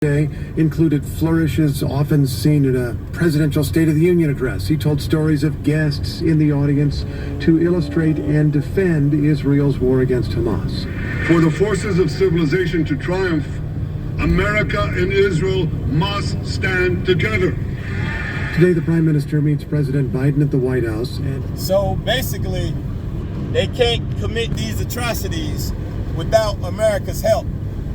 Day included flourishes often seen in a presidential State of the Union address. He told stories of guests in the audience to illustrate and defend Israel's war against Hamas. For the forces of civilization to triumph, America and Israel must stand together. Today, the Prime Minister meets President Biden at the White House. So basically, they can't commit these atrocities without America's help.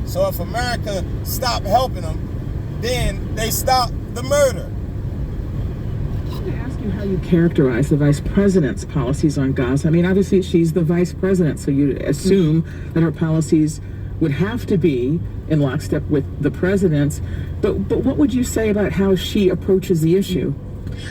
So if America stop helping them, then they stop the murder. I want to ask you how you characterize the vice president's policies on Gaza. I mean, obviously she's the vice president, so you assume that her policies would have to be in lockstep with the president's. But what would you say about how she approaches the issue?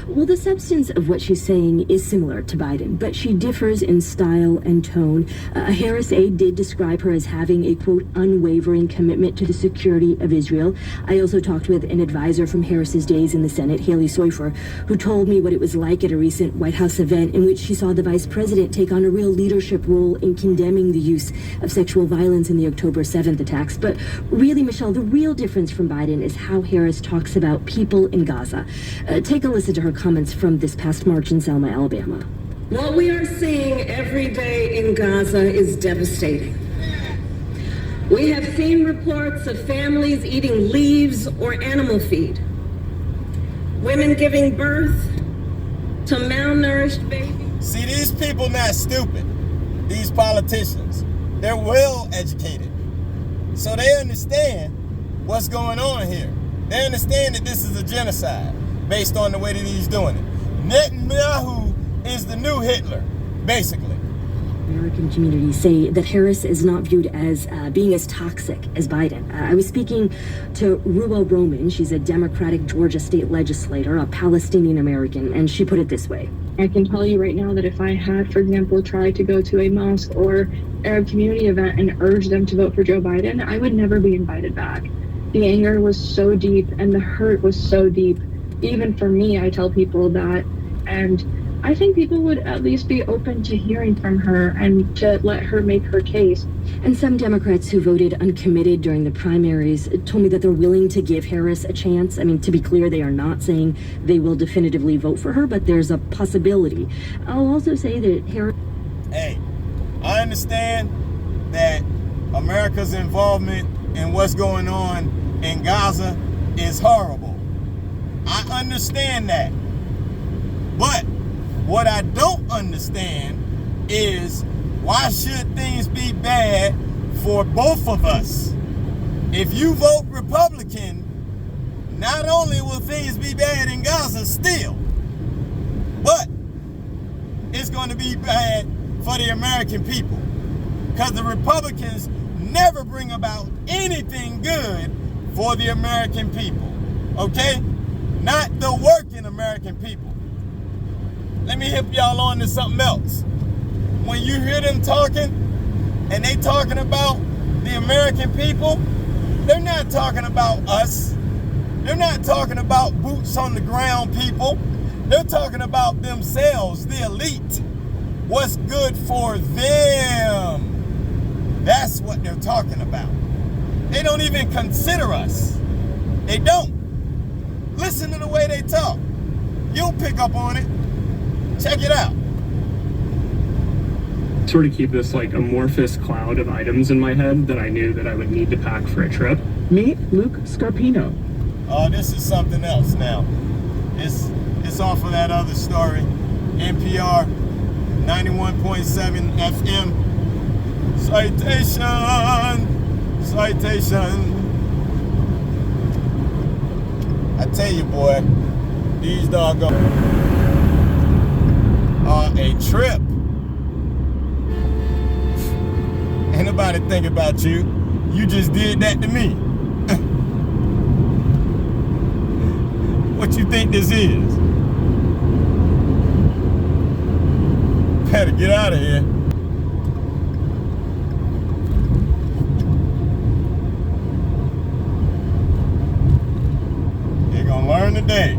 Well, the substance of what she's saying is similar to Biden, but she differs in style and tone. A Harris aide did describe her as having a, quote, unwavering commitment to the security of Israel. I also talked with an advisor from Harris's days in the Senate, Haley Soifer, who told me what it was like at a recent White House event in which she saw the vice president take on a real leadership role in condemning the use of sexual violence in the October 7th attacks. But really, Michelle, the real difference from Biden is how Harris talks about people in Gaza. Take a listen to her comments from this past March in Selma, Alabama. What we are seeing every day in Gaza is devastating. We have seen reports of families eating leaves or animal feed, women giving birth to malnourished babies. See, these people not stupid. These politicians, they're well educated. So they understand what's going on here. They understand that this is a genocide based on the way that he's doing it. Netanyahu is the new Hitler, basically. American communities say that Harris is not viewed as being as toxic as Biden. I was speaking to Ruwa Roman. She's a Democratic Georgia state legislator, a Palestinian American, and she put it this way. I can tell you right now that if I had, for example, tried to go to a mosque or Arab community event and urge them to vote for Joe Biden, I would never be invited back. The anger was so deep and the hurt was so deep. Even for me, I tell people that, and I think people would at least be open to hearing from her and to let her make her case. And some Democrats who voted uncommitted during the primaries told me that they're willing to give Harris a chance. I mean, to be clear, they are not saying they will definitively vote for her, but there's a possibility. I'll also say that Harris... Hey, I understand that America's involvement in what's going on in Gaza is horrible. I understand that. But what I don't understand is why should things be bad for both of us? If you vote Republican, not only will things be bad in Gaza still, but it's going to be bad for the American people. Because the Republicans never bring about anything good for the American people. Okay? Not the working American people. Let me hip y'all on to something else. When you hear them talking, and they talking about the American people, they're not talking about us. They're not talking about boots on the ground people. They're talking about themselves, the elite. What's good for them. That's what they're talking about. They don't even consider us. They don't. Listen to the way they talk. You'll pick up on it. Check it out. Sort of keep this like amorphous cloud of items in my head that I knew that I would need to pack for a trip. Meet Luke Scarpino. Oh, this is something else now. It's off of that other story. NPR 91.7 FM. Citation. I tell you, boy, these doggone are a trip. Ain't nobody think about you. You just did that to me. What you think this is? Better get out of here. You're gonna learn today.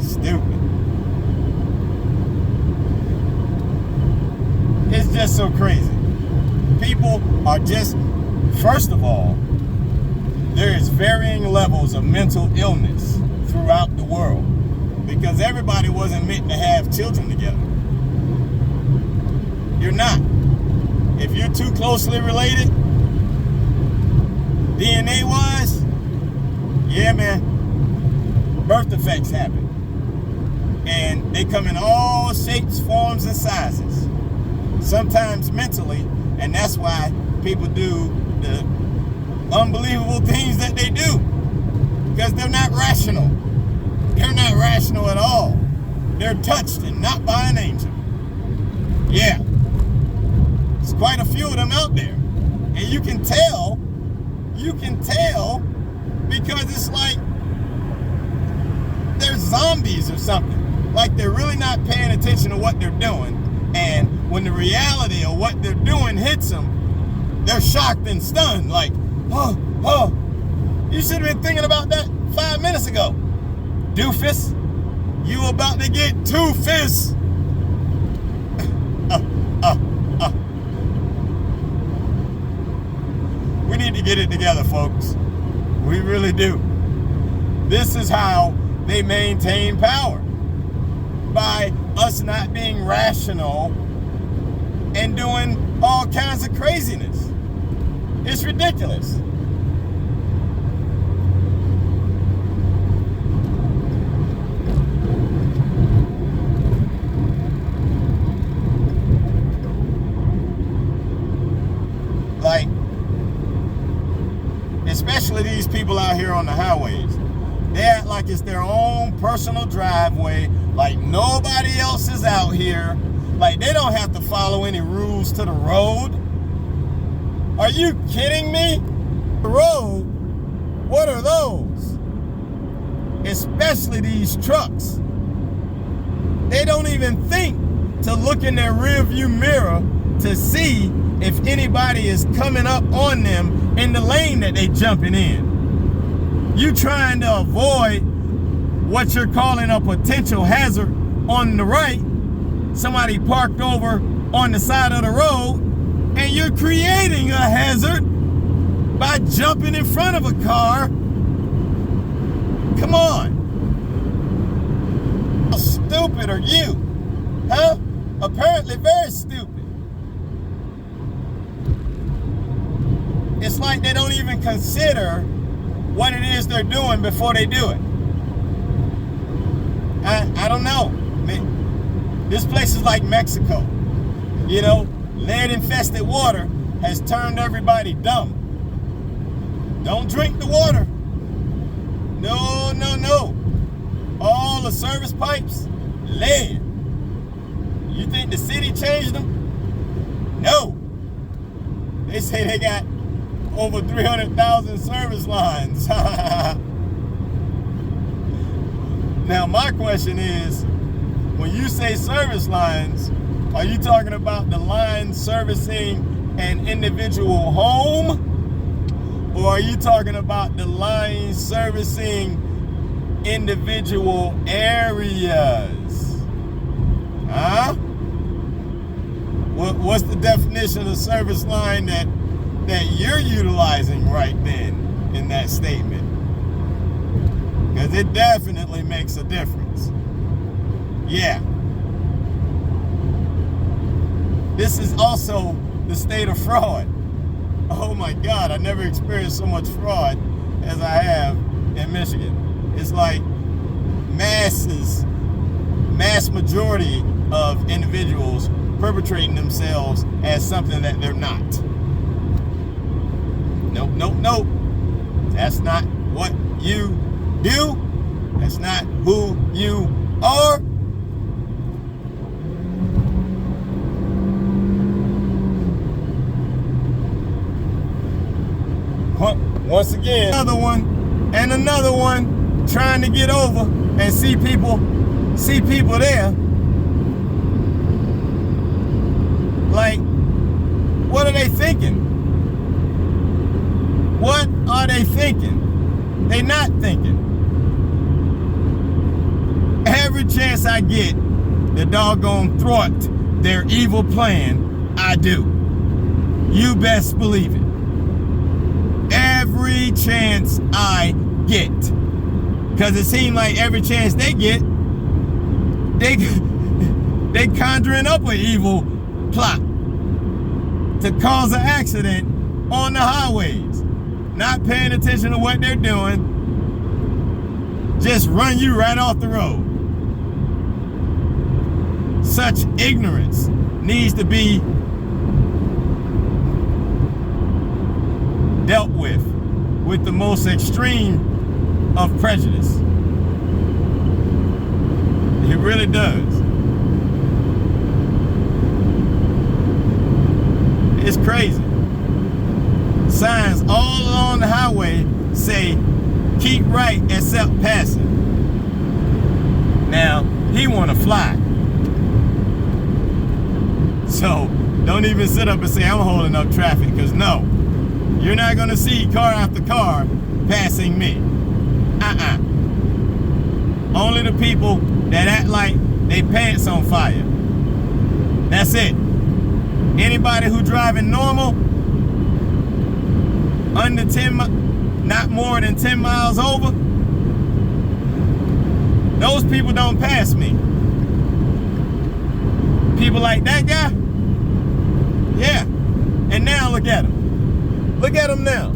Stupid. It's just so crazy. People are just, first of all, there is varying levels of mental illness throughout the world because everybody wasn't meant to have children together. You're not. If you're too closely related, DNA-wise, yeah, man, birth defects happen. And they come in all shapes, forms, and sizes. Sometimes mentally, and that's why people do the unbelievable things that they do. Because they're not rational. They're not rational at all. They're touched and not by an angel. Yeah. There's quite a few of them out there. And you can tell because it's like they're zombies or something. Like they're really not paying attention to what they're doing. And when the reality of what they're doing hits them, they're shocked and stunned. Like, oh, you should have been thinking about that 5 minutes ago. Doofus, you about to get two-fist. We need to get it together, folks. We really do. This is how they maintain power. By us not being rational and doing all kinds of craziness. It's ridiculous. Like, especially these people out here on the highways. They act like it's their own personal driveway, like nobody else is out here, like they don't have to follow any rules to the road. Are you kidding me? The road? What are those? Especially these trucks. They don't even think to look in their rearview mirror to see if anybody is coming up on them in the lane that they jumping in. You trying to avoid what you're calling a potential hazard on the right, somebody parked over on the side of the road, and you're creating a hazard by jumping in front of a car. Come on. How stupid are you? Huh? Apparently very stupid. It's like they don't even consider what it is they're doing before they do it. I don't know. This place is like Mexico. You know, lead-infested water has turned everybody dumb. Don't drink the water. No, no, no. All the service pipes, lead. You think the city changed them? No. They say they got over 300,000 service lines. Now, my question is, when you say service lines, are you talking about the line servicing an individual home? Or are you talking about the line servicing individual areas? Huh? What's the definition of service line that you're utilizing right then in that statement? Because it definitely makes a difference. Yeah. This is also the state of fraud. Oh my God, I never experienced so much fraud as I have in Michigan. It's like mass majority of individuals perpetrating themselves as something that they're not. Nope, nope, nope. That's not what you do. That's not who you are. Once again, another one trying to get over and see people there. Like, what are they thinking? What are they thinking? They not thinking. Every chance I get, the doggone thwart their evil plan, I do. You best believe it. Every every chance I get. Because it seems like every chance they get, they conjuring up an evil plot to cause an accident on the highways. Not paying attention to what they're doing. Just run you right off the road. Such ignorance needs to be dealt with the most extreme of prejudice. It really does. It's crazy. Signs all along the highway say, keep right except passing. Now, he want to fly. So, don't even sit up and say, I'm holding up traffic, because no. You're not going to see car after car passing me. Only the people that act like they pants on fire. That's it. Anybody who driving normal, under 10, not more than 10 miles over, those people don't pass me. People like that guy, yeah. And now look at him. Look at him now.